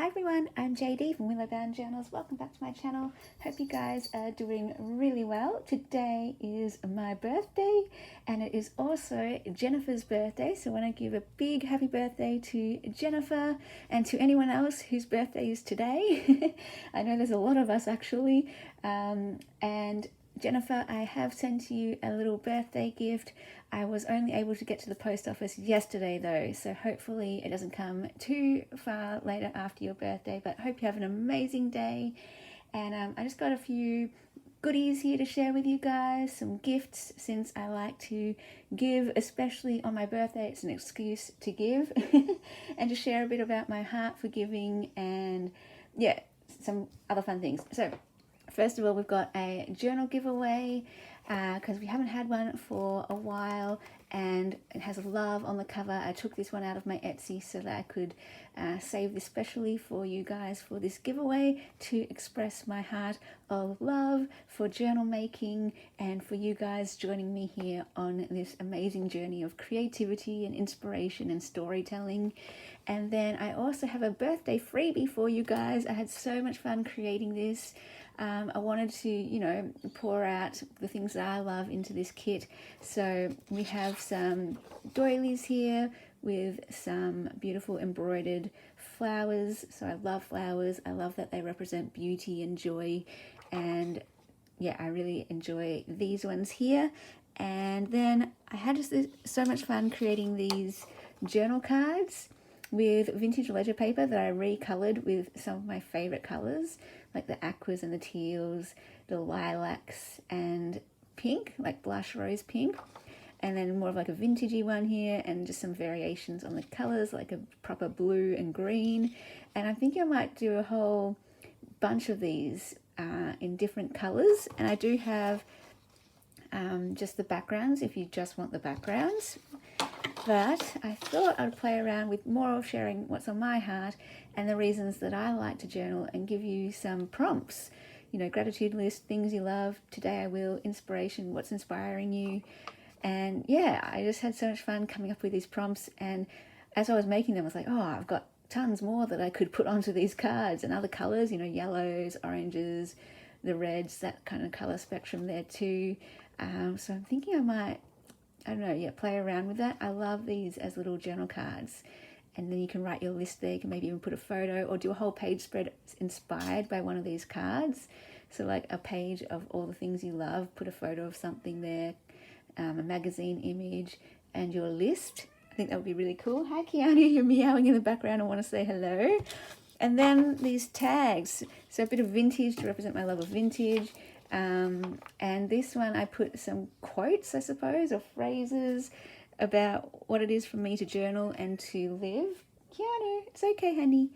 Hi everyone, I'm JD from Willow Journals. Welcome back to my channel. Hope you guys are doing really well. Today is my birthday and it is also Jennifer's birthday. So I want to give a big happy birthday to Jennifer and to anyone else whose birthday is today. I know there's a lot of us actually. And Jennifer, I have sent you a little birthday gift. I was only able to get to the post office yesterday though, so hopefully it doesn't come too far later after your birthday, but hope you have an amazing day. And I just got a few goodies here to share with you guys, some gifts, since I like to give, especially on my birthday. It's an excuse to give and to share a bit about my heart for giving and yeah, some other fun things. So first of all, we've got a journal giveaway because we haven't had one for a while, and it has love on the cover. I took this one out of my Etsy so that I could save this specially for you guys for this giveaway to express my heart of love for journal making and for you guys joining me here on this amazing journey of creativity and inspiration and storytelling. And then I also have a birthday freebie for you guys. I had so much fun creating this. I wanted to, pour out the things that I love into this kit. So we have some doilies here with some beautiful embroidered flowers. So I love flowers. I love that they represent beauty and joy. And yeah, I really enjoy these ones here. And then I had just so much fun creating these journal cards with vintage ledger paper that I recolored with some of my favorite colors, like the aquas and the teals, the lilacs and pink, like blush rose pink, and then more of like a vintagey one here, and just some variations on the colors, like a proper blue and green. And I think I might do a whole bunch of these in different colors. And I do have just the backgrounds if you just want the backgrounds. But I thought I'd play around with more of sharing what's on my heart and the reasons that I like to journal, and give you some prompts, gratitude list, things you love, today I will, inspiration, what's inspiring you. And yeah, I just had so much fun coming up with these prompts. And as I was making them, I was like, oh, I've got tons more that I could put onto these cards, and other colors, yellows, oranges, the reds, that kind of color spectrum there too. So I'm thinking I might, play around with that. I love these as little journal cards. And then you can write your list there. You can maybe even put a photo or do a whole page spread inspired by one of these cards. So like a page of all the things you love, put a photo of something there, a magazine image, and your list. I think that would be really cool. Hi, Kiana, you're meowing in the background. I want to say hello. And then these tags. So a bit of vintage to represent my love of vintage. And this one I put some quotes, I suppose, or phrases about what it is for me to journal and to live. Keanu, it's okay, honey.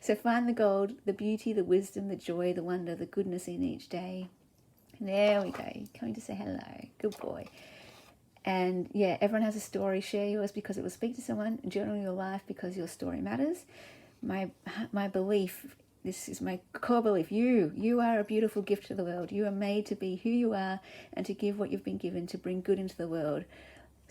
So find the gold, the beauty, the wisdom, the joy, the wonder, the goodness in each day. There we go. Coming to say hello. Good boy. And yeah, everyone has a story. Share yours because it will speak to someone. Journal your life because your story matters. My belief, this is my core belief. You are a beautiful gift to the world. You are made to be who you are and to give what you've been given, to bring good into the world.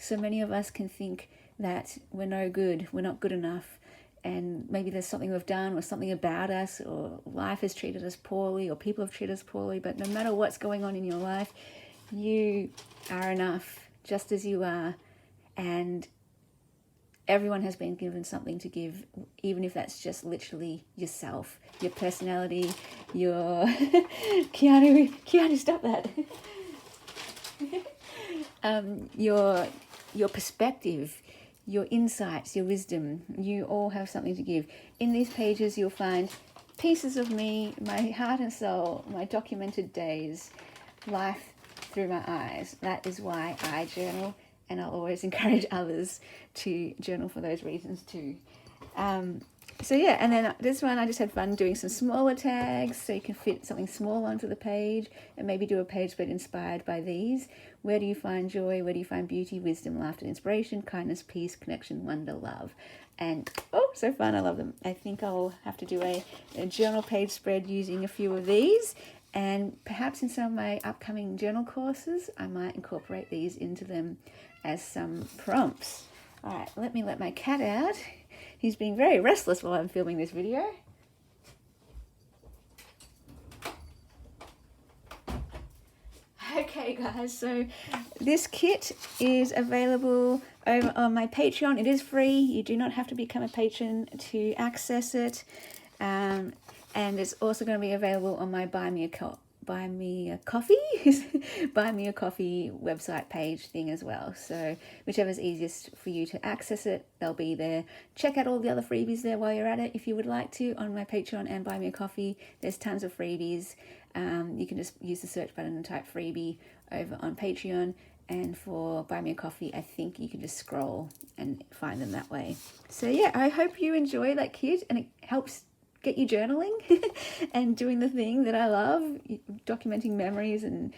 So many of us can think that we're no good, we're not good enough, and maybe there's something we've done or something about us, or life has treated us poorly, or people have treated us poorly. But no matter what's going on in your life, you are enough just as you are. And everyone has been given something to give, even if that's just literally yourself, your personality, your Keanu, stop that. Your perspective, your insights, your wisdom. You all have something to give. In these pages, you'll find pieces of me, my heart and soul, my documented days, life through my eyes. That is why I journal. And I'll always encourage others to journal for those reasons too. So yeah, and then this one I just had fun doing some smaller tags so you can fit something small onto the page, and maybe do a page spread inspired by these. Where do you find joy? Where do you find beauty, wisdom, laughter, inspiration, kindness, peace, connection, wonder, love? And oh, so fun, I love them. I think I'll have to do a journal page spread using a few of these. And perhaps in some of my upcoming journal courses, I might incorporate these into them as some prompts. All right, let me let my cat out. He's being very restless while I'm filming this video. Okay guys, so this kit is available over on my Patreon. It is free. You do not have to become a patron to access it. And it's also going to be available on my Buy Me a Coffee website page thing as well. So whichever's easiest for you to access it, they'll be there. Check out all the other freebies there while you're at it if you would like to on my Patreon and Buy Me a Coffee. There's tons of freebies. You can just use the search button and type freebie over on Patreon, and for Buy Me a Coffee, I think you can just scroll and find them that way. So yeah, I hope you enjoy that kit and it helps get you journaling and doing the thing that I love, documenting memories and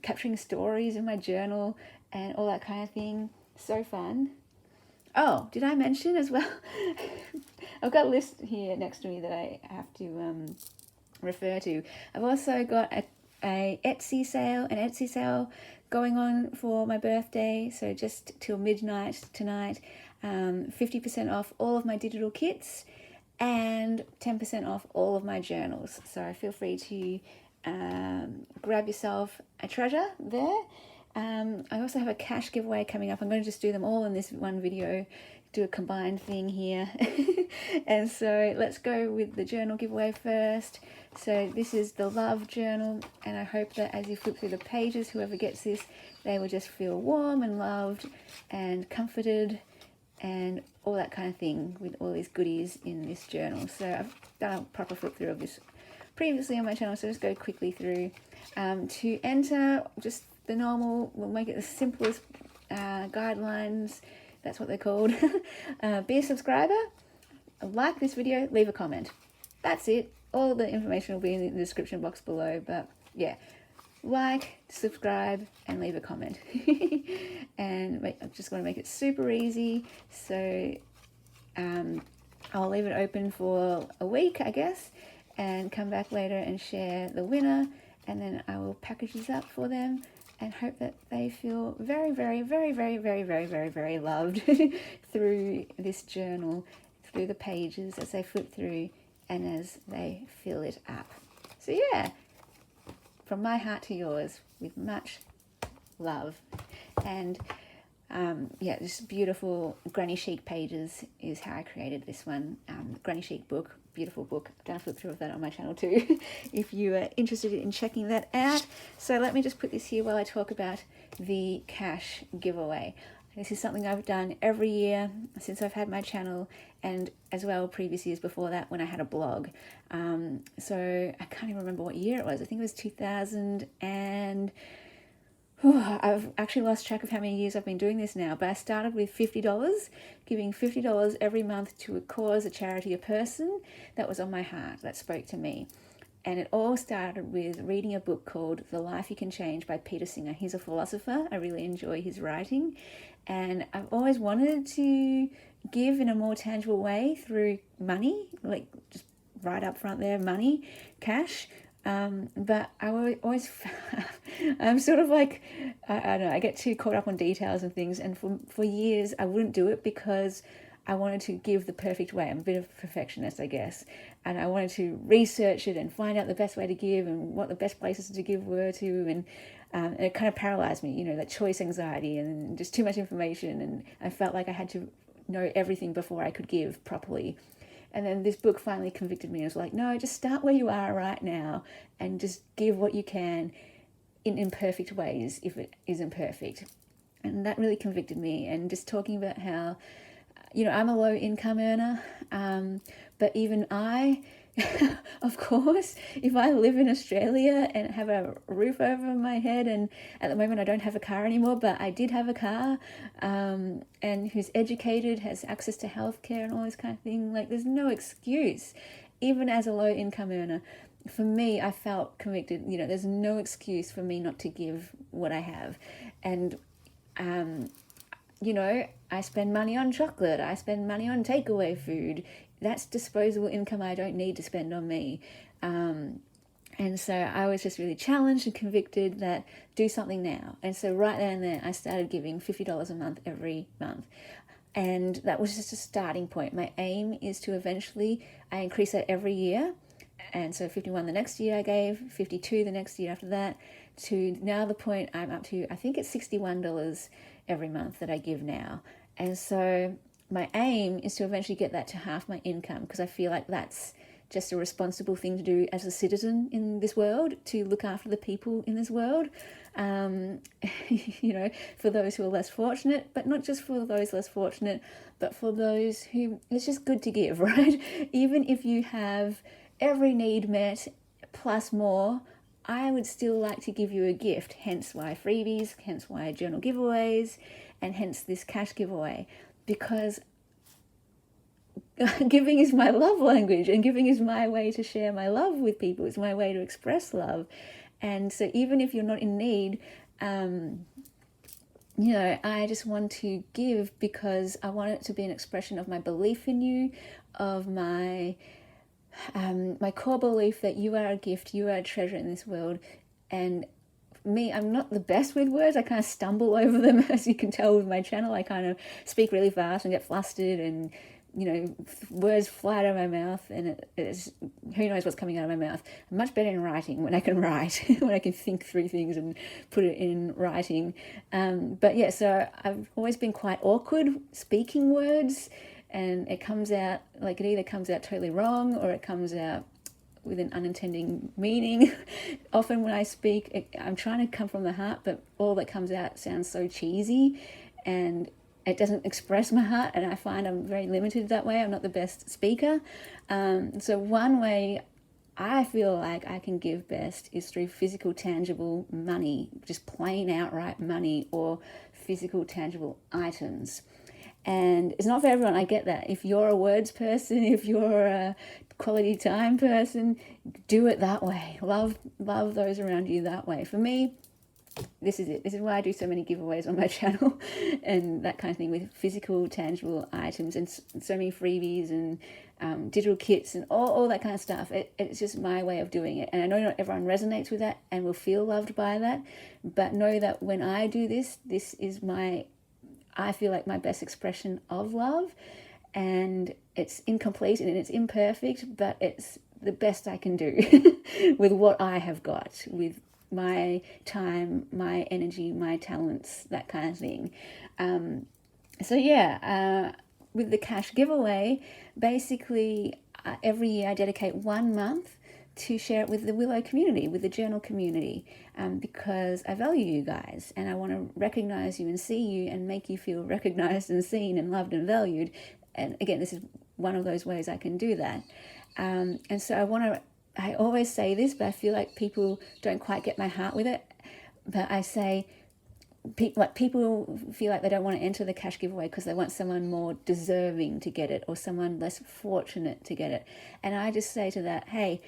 capturing stories in my journal and all that kind of thing. So fun. Oh, did I mention as well? I've got a list here next to me that I have to refer to. I've also got an Etsy sale going on for my birthday, so just till midnight tonight. 50% off all of my digital kits and 10% off all of my journals. So feel free to grab yourself a treasure there. I also have a cash giveaway coming up. I'm going to just do them all in this one video, do a combined thing here. And so let's go with the journal giveaway first. So this is the Love Journal, and I hope that as you flip through the pages, whoever gets this, they will just feel warm and loved and comforted and all that kind of thing with all these goodies in this journal. So I've done a proper flip through of this previously on my channel, so just go quickly through. To enter, just the normal, we'll make it the simplest guidelines, that's what they're called. Be a subscriber, like this video, leave a comment. That's it. All the information will be in the description box below, but yeah, like, subscribe, and leave a comment. And I'm just going to make it super easy, so I'll leave it open for a week, I guess, and come back later and share the winner, and then I will package these up for them and hope that they feel very, very, very, very, very, very, very, very loved through this journal, through the pages as they flip through and as they fill it up. So yeah, from my heart to yours, with much love. And yeah, this beautiful granny chic pages is how I created this one. Granny chic book, beautiful book. I've done a flip through of that on my channel too, if you are interested in checking that out. So let me just put this here while I talk about the cash giveaway. This is something I've done every year since I've had my channel, and as well previous years before that when I had a blog. So I can't even remember what year it was. I think it was 2000 and... I've actually lost track of how many years I've been doing this now, but I started with $50, giving $50 every month to a cause, a charity, a person that was on my heart, that spoke to me. And it all started with reading a book called The Life You Can Change by Peter Singer. He's a philosopher. I really enjoy his writing. And I've always wanted to give in a more tangible way through money, like just right up front there, money, cash. But I always I'm sort of like, I don't know, I get too caught up on details and things, and for years I wouldn't do it because I wanted to give the perfect way. I'm a bit of a perfectionist, I guess, and I wanted to research it and find out the best way to give and what the best places to give were to, and it kind of paralyzed me, you know, that choice anxiety and just too much information, and I felt like I had to know everything before I could give properly. And then this book finally convicted me. It was like, no, just start where you are right now and just give what you can in imperfect ways if it isn't perfect. And that really convicted me. And just talking about how, you know, I'm a low income earner, but even I, of course, if I live in Australia and have a roof over my head, and at the moment I don't have a car anymore, but I did have a car, and who's educated, has access to healthcare and all this kind of thing, like there's no excuse, even as a low income earner. For me, I felt convicted, you know, there's no excuse for me not to give what I have. And you know, I spend money on chocolate, I spend money on takeaway food. That's disposable income I don't need to spend on me. And so I was just really challenged and convicted that do something now. And so right then and there, I started giving $50 a month every month. And that was just a starting point. My aim is to eventually, I increase that every year. And so 51 the next year I gave, 52 the next year after that, to now the point I'm up to, I think it's $61 every month that I give now. And so my aim is to eventually get that to half my income, because I feel like that's just a responsible thing to do as a citizen in this world, to look after the people in this world. You know, for those who are less fortunate, but not just for those less fortunate, but for those who, it's just good to give, right? Even if you have every need met plus more, I would still like to give you a gift, hence why freebies, hence why journal giveaways, and hence this cash giveaway, because giving is my love language, and giving is my way to share my love with people. It's my way to express love. And so even if you're not in need, you know, I just want to give because I want it to be an expression of my belief in you, of my core belief that you are a gift, you are a treasure in this world. And me, I'm not the best with words. I kind of stumble over them, as you can tell with my channel. I kind of speak really fast and get flustered, and you know, words fly out of my mouth, and it's who knows what's coming out of my mouth. I'm much better in writing when I can write, when I can think through things and put it in writing. But yeah, so I've always been quite awkward speaking words, and it comes out like, it either comes out totally wrong or it comes out with an unintended meaning. Often when I speak, I'm trying to come from the heart, but all that comes out sounds so cheesy, and it doesn't express my heart, and I find I'm very limited that way. I'm not the best speaker. So one way I feel like I can give best is through physical, tangible money, just plain outright money, or physical, tangible items. And it's not for everyone, I get that. If you're a words person, if you're a quality time person, do it that way. Love those around you that way. For me, this is it. This is why I do so many giveaways on my channel and that kind of thing, with physical, tangible items, and so many freebies and digital kits and all that kind of stuff. It's just my way of doing it. And I know not everyone resonates with that and will feel loved by that, but know that when I do this is I feel like my best expression of love, and it's incomplete and it's imperfect, but it's the best I can do with what I have got, with my time, my energy, my talents, that kind of thing. So yeah, with the cash giveaway, basically every year I dedicate 1 month to share it with the Willow community, with the journal community, because I value you guys, and I want to recognize you and see you and make you feel recognized and seen and loved and valued. And again, this is one of those ways I can do that. And so I always say this, but I feel like people don't quite get my heart with it. But I say, people feel like they don't want to enter the cash giveaway because they want someone more deserving to get it, or someone less fortunate to get it. And I just say to that, hey,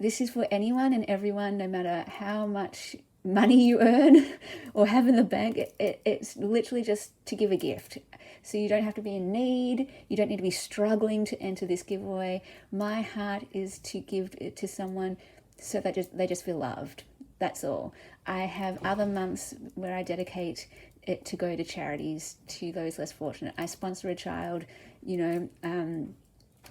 this is for anyone and everyone, no matter how much money you earn or have in the bank. It's literally just to give a gift. So you don't have to be in need. You don't need to be struggling to enter this giveaway. My heart is to give it to someone so that they just feel loved. That's all. I have other months where I dedicate it to go to charities, to those less fortunate. I sponsor a child,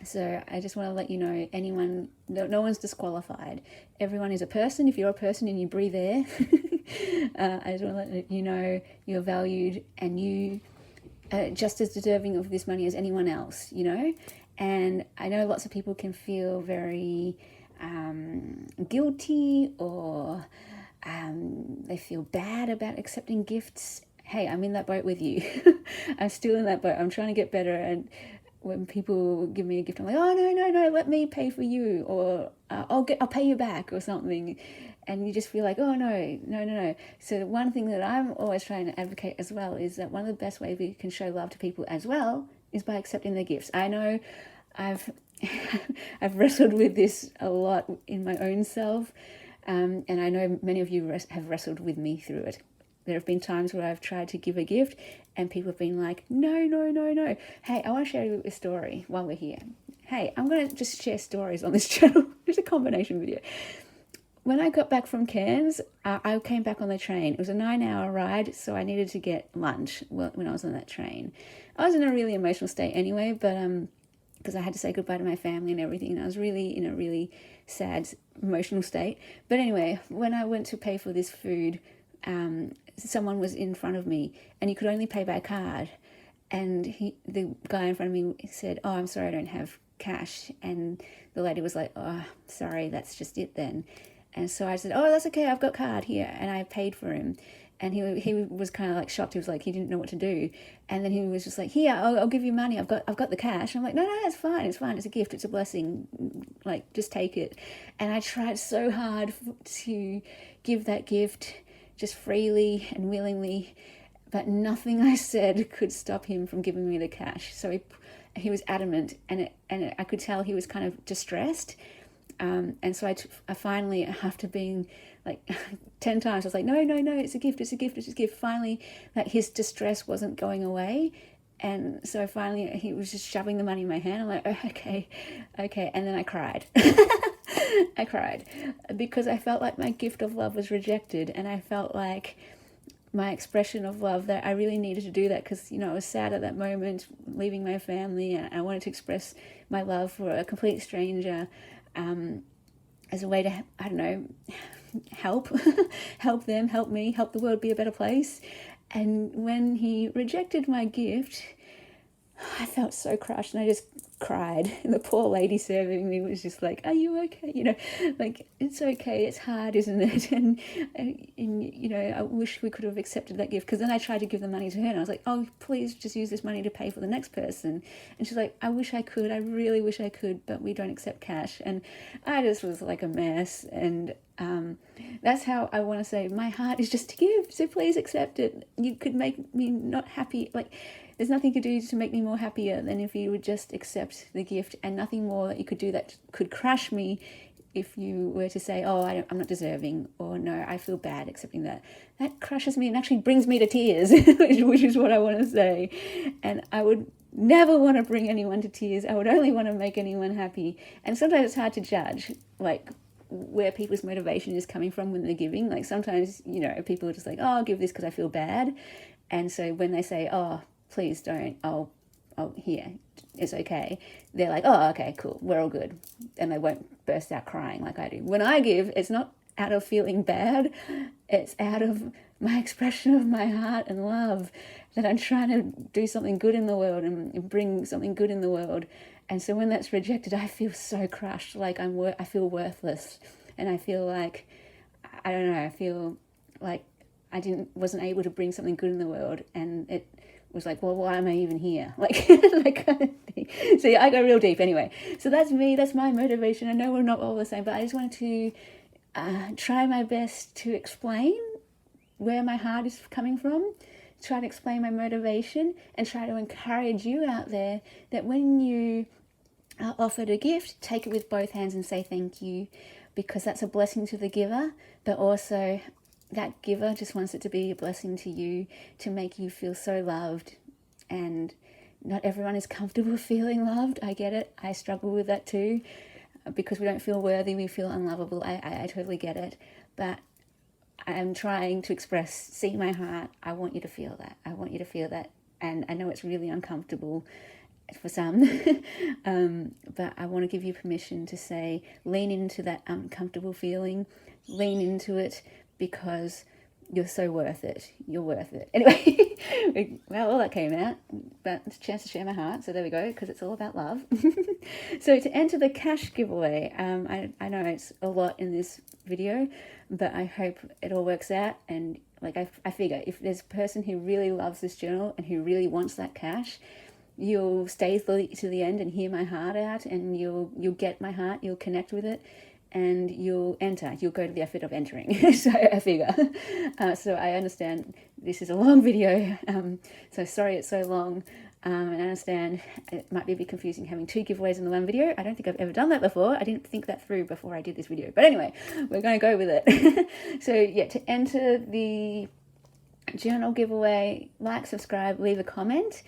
so I just want to let you know, anyone, no one's disqualified. Everyone is a person. If you're a person and you breathe air, I just want to let you know you're valued, and you are just as deserving of this money as anyone else, And I know lots of people can feel very guilty, or they feel bad about accepting gifts. Hey, I'm in that boat with you. I'm still in that boat. I'm trying to get better, and when people give me a gift, I'm like, oh, no, let me pay for you, or I'll pay you back or something. And you just feel like, oh, no. So one thing that I'm always trying to advocate as well is that one of the best ways we can show love to people as well is by accepting their gifts. I know I've wrestled with this a lot in my own self, and I know many of you have wrestled with me through it. There have been times where I've tried to give a gift and people have been like, no. Hey, I want to share you a story while we're here. Hey, I'm going to just share stories on this channel. Just a combination video. when I got back from Cairns, I came back on the train. It was a 9-hour ride, so I needed to get lunch when I was on that train. I was in a really emotional state anyway, but because I had to say goodbye to my family and everything, and I was really in a really sad emotional state. But anyway, when I went to pay for this food, someone was in front of me, and you could only pay by card. And the guy in front of me said, "Oh, I'm sorry, I don't have cash." And the lady was like, "Oh, sorry, that's just it then." And so I said, "Oh, that's okay, I've got card here." And I paid for him. And he was kind of like shocked. He was like, he didn't know what to do. And then he was just like, "Here, I'll give you money. I've got the cash." I'm like, "No, it's fine. It's fine. It's a gift. It's a blessing. Like, just take it." And I tried so hard to give that gift just freely and willingly, but nothing I said could stop him from giving me the cash. So he was adamant, and I could tell he was kind of distressed. And so I finally, after being like 10 times, I was like, no, it's a gift, it's a gift, it's a gift. Finally, like, his distress wasn't going away. And so finally he was just shoving the money in my hand. I'm like, "Oh, okay. And then I cried. I cried because I felt like my gift of love was rejected. And I felt like my expression of love, that I really needed to do that because, I was sad at that moment, leaving my family, and I wanted to express my love for a complete stranger, as a way to, I don't know, help them, help me, help the world be a better place. And when he rejected my gift, I felt so crushed, and I just cried. And the poor lady serving me was just like, "Are you okay?" Like, "It's okay. It's hard, isn't it?" And I wish we could have accepted that gift. Because then I tried to give the money to her, and I was like, "Oh, please just use this money to pay for the next person." And she's like, "I wish I could. I really wish I could, but we don't accept cash." And I just was like a mess. And that's how I want to say, my heart is just to give. So please accept it. You could make me not happy. Like, there's nothing you could do to make me more happier than if you would just accept the gift, and nothing more that you could do that could crush me if you were to say, "Oh, I'm not deserving," or "No, I feel bad accepting that." That crushes me and actually brings me to tears, which is what I want to say. And I would never want to bring anyone to tears. I would only want to make anyone happy. And sometimes it's hard to judge, like, where people's motivation is coming from when they're giving. Like, sometimes, people are just like, "Oh, I'll give this because I feel bad." And so when they say, "Oh, please don't, I'll here, it's okay," they're like, "Oh, okay, cool, we're all good." And they won't burst out crying like I do. When I give, it's not out of feeling bad, it's out of my expression of my heart and love, that I'm trying to do something good in the world and bring something good in the world. And so when that's rejected, I feel so crushed, like I feel worthless, and I feel like, I don't know, I feel like I wasn't able to bring something good in the world, and it was like, well, why am I even here? Like, like kind of thing. So yeah, I go real deep anyway. So that's me, that's my motivation. I know we're not all the same, but I just wanted to try my best to explain where my heart is coming from, try to explain my motivation, and try to encourage you out there that when you are offered a gift, take it with both hands and say thank you, because that's a blessing to the giver, but also that giver just wants it to be a blessing to you, to make you feel so loved. And not everyone is comfortable feeling loved. I get it. I struggle with that too, because we don't feel worthy, we feel unlovable. I totally get it. But I'm trying to see my heart. I want you to feel that. I want you to feel that. And I know it's really uncomfortable for some, but I want to give you permission to say, lean into that uncomfortable feeling, lean into it, because you're so worth it. You're worth it. Anyway, well, all that came out, but it's a chance to share my heart. So there we go, because it's all about love. So to enter the cash giveaway, I know it's a lot in this video, but I hope it all works out. And like, I figure if there's a person who really loves this journal and who really wants that cash, you'll stay to the end and hear my heart out, and you'll get my heart, you'll connect with it, and you'll go to the effort of entering. So I figure. So I understand this is a long video, so sorry it's so long, and I understand it might be a bit confusing having two giveaways in the one video. I don't think I've ever done that before. I didn't think that through before I did this video. But anyway, we're going to go with it. So yeah, to enter the journal giveaway, like, subscribe, leave a comment.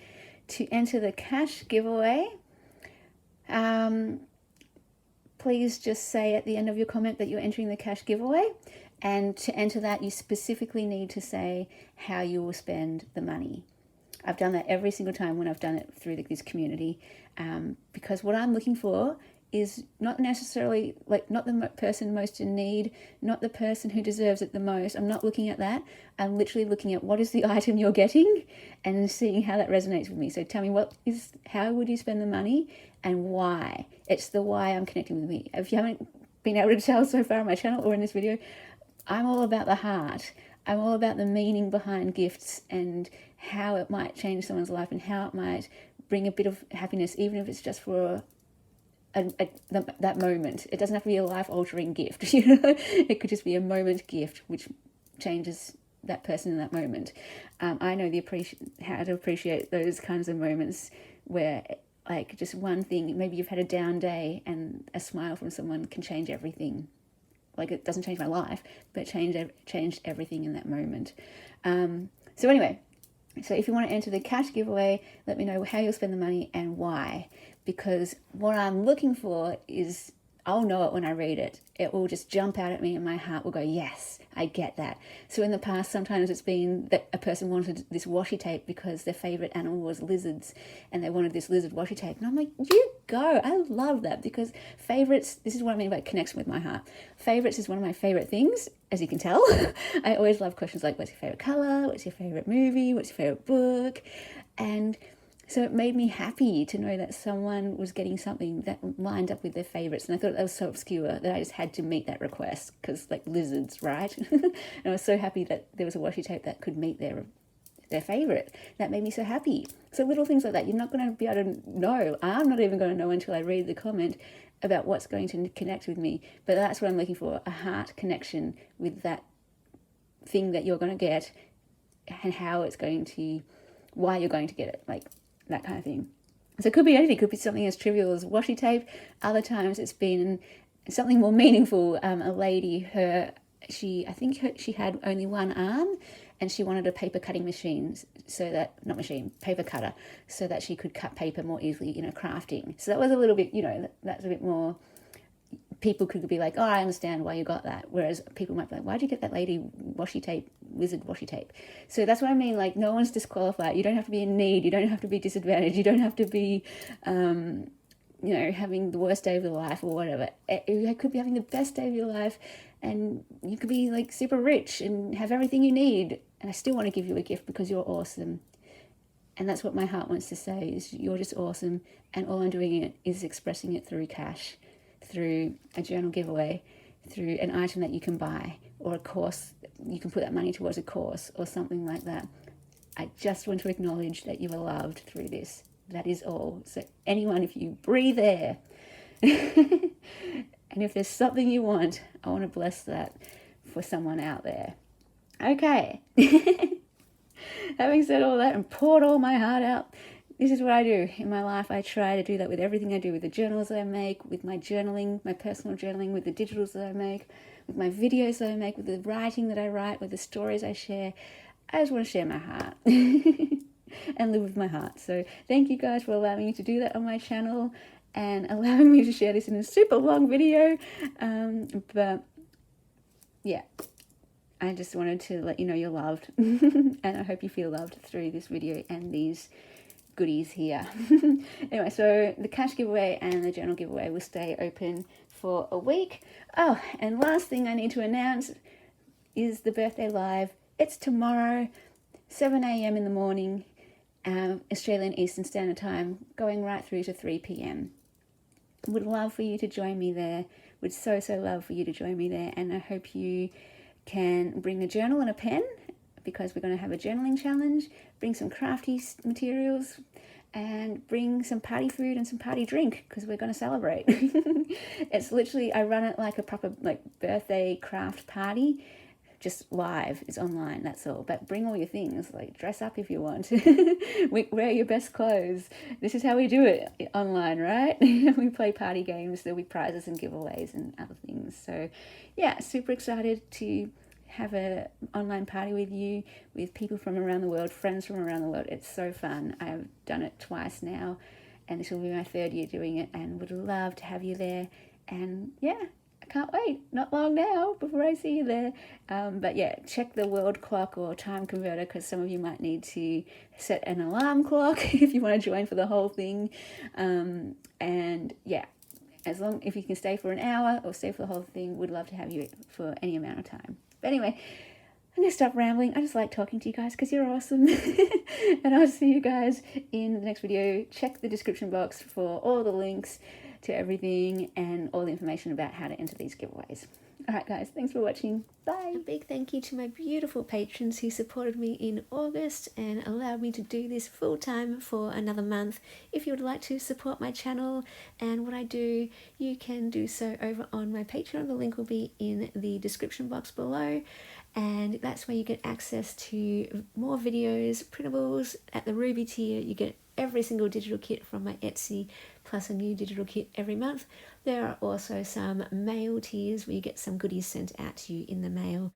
To enter the cash giveaway, please just say at the end of your comment that you're entering the cash giveaway. And to enter that, you specifically need to say how you will spend the money. I've done that every single time when I've done it through this community, because what I'm looking for is not necessarily, like, not the person most in need, not the person who deserves it the most. I'm not looking at that. I'm literally looking at what is the item you're getting and seeing how that resonates with me. So tell me, how would you spend the money and why? It's the why I'm connecting with me. If you haven't been able to tell so far on my channel or in this video, I'm all about the heart. I'm all about the meaning behind gifts and how it might change someone's life and how it might bring a bit of happiness, even if it's just for that moment. It doesn't have to be a life-altering gift, you know. It could just be a moment gift which changes that person in that moment. I know how to appreciate those kinds of moments where, like, just one thing, maybe you've had a down day and a smile from someone can change everything. Like, it doesn't change my life, but changed everything in that moment. So anyway, so if you want to enter the cash giveaway, let me know how you'll spend the money and why. Because what I'm looking for is, I'll know it when I read it. It will just jump out at me and my heart will go, yes, I get that. So in the past, sometimes it's been that a person wanted this washi tape because their favorite animal was lizards and they wanted this lizard washi tape. And I'm like, you go. I love that, because favorites, this is what I mean by connection with my heart. Favorites is one of my favorite things, as you can tell. I always love questions like, what's your favorite color? What's your favorite movie? What's your favorite book? And so it made me happy to know that someone was getting something that lined up with their favorites. And I thought that was so obscure that I just had to meet that request, because, like, lizards, right? And I was so happy that there was a washi tape that could meet their favorite. That made me so happy. So little things like that, you're not going to be able to know. I'm not even going to know until I read the comment about what's going to connect with me. But that's what I'm looking for, a heart connection with that thing that you're going to get and how it's going to, why you're going to get it, like that kind of thing. So it could be anything. It could be something as trivial as washi tape. Other times it's been something more meaningful. A lady, she had only one arm, and she wanted a paper cutting machine, paper cutter, so that she could cut paper more easily, crafting. So that was a little bit, that's a bit more, people could be like, oh, I understand why you got that. Whereas people might be like, why'd you get that lady washi tape, wizard washi tape? So that's what I mean. Like, no one's disqualified. You don't have to be in need. You don't have to be disadvantaged. You don't have to be, having the worst day of your life or whatever. You could be having the best day of your life, and you could be like super rich and have everything you need. And I still want to give you a gift because you're awesome. And that's what my heart wants to say, is you're just awesome. And all I'm doing is expressing it through cash, through a journal giveaway, through an item that you can buy, or a course, you can put that money towards a course or something like that. I just want to acknowledge that you are loved through this. That is all. So anyone, if you breathe air, and if there's something you want, I want to bless that for someone out there. Okay. Having said all that and poured all my heart out, this is what I do in my life. I try to do that with everything I do, with the journals that I make, with my journaling, my personal journaling, with the digitals that I make, with my videos that I make, with the writing that I write, with the stories I share. I just want to share my heart and live with my heart. So thank you guys for allowing me to do that on my channel and allowing me to share this in a super long video. But yeah, I just wanted to let you know you're loved. And I hope you feel loved through this video and these goodies here. Anyway, so the cash giveaway and the journal giveaway will stay open for a week. Oh, and last thing I need to announce is the birthday live. It's tomorrow, 7 a.m. in the morning, Australian Eastern Standard Time, going right through to 3 p.m. Would love for you to join me there. Would so love for you to join me there. And I hope you can bring a journal and a pen, because we're going to have a journaling challenge. Bring some crafty materials and bring some party food and some party drink, because we're going to celebrate. It's literally, I run it like a proper birthday craft party, just live. It's online, that's all. But bring all your things, like dress up if you want. Wear your best clothes. This is how we do it online, right? We play party games. There'll be prizes and giveaways and other things. So yeah, super excited to have an online party with you, with people from around the world, friends from around the world. It's so fun. I've done it twice now, and this will be my third year doing it, and would love to have you there And yeah, I can't wait. Not long now before I see you there. But yeah, check the world clock or time converter, because some of you might need to set an alarm clock if you want to join for the whole thing. And yeah, if you can stay for an hour or stay for the whole thing, would love to have you for any amount of time. But anyway, I'm gonna stop rambling. I just like talking to you guys because you're awesome. And I'll see you guys in the next video. Check the description box for all the links to everything and all the information about how to enter these giveaways. Alright guys, thanks for watching. Bye. A big thank you to my beautiful patrons who supported me in August and allowed me to do this full time for another month. If you would like to support my channel and what I do, you can do so over on my Patreon. The link will be in the description box below. And that's where you get access to more videos, printables. At the Ruby tier, you get every single digital kit from my Etsy, plus a new digital kit every month. There are also some mail tiers where you get some goodies sent out to you in the mail.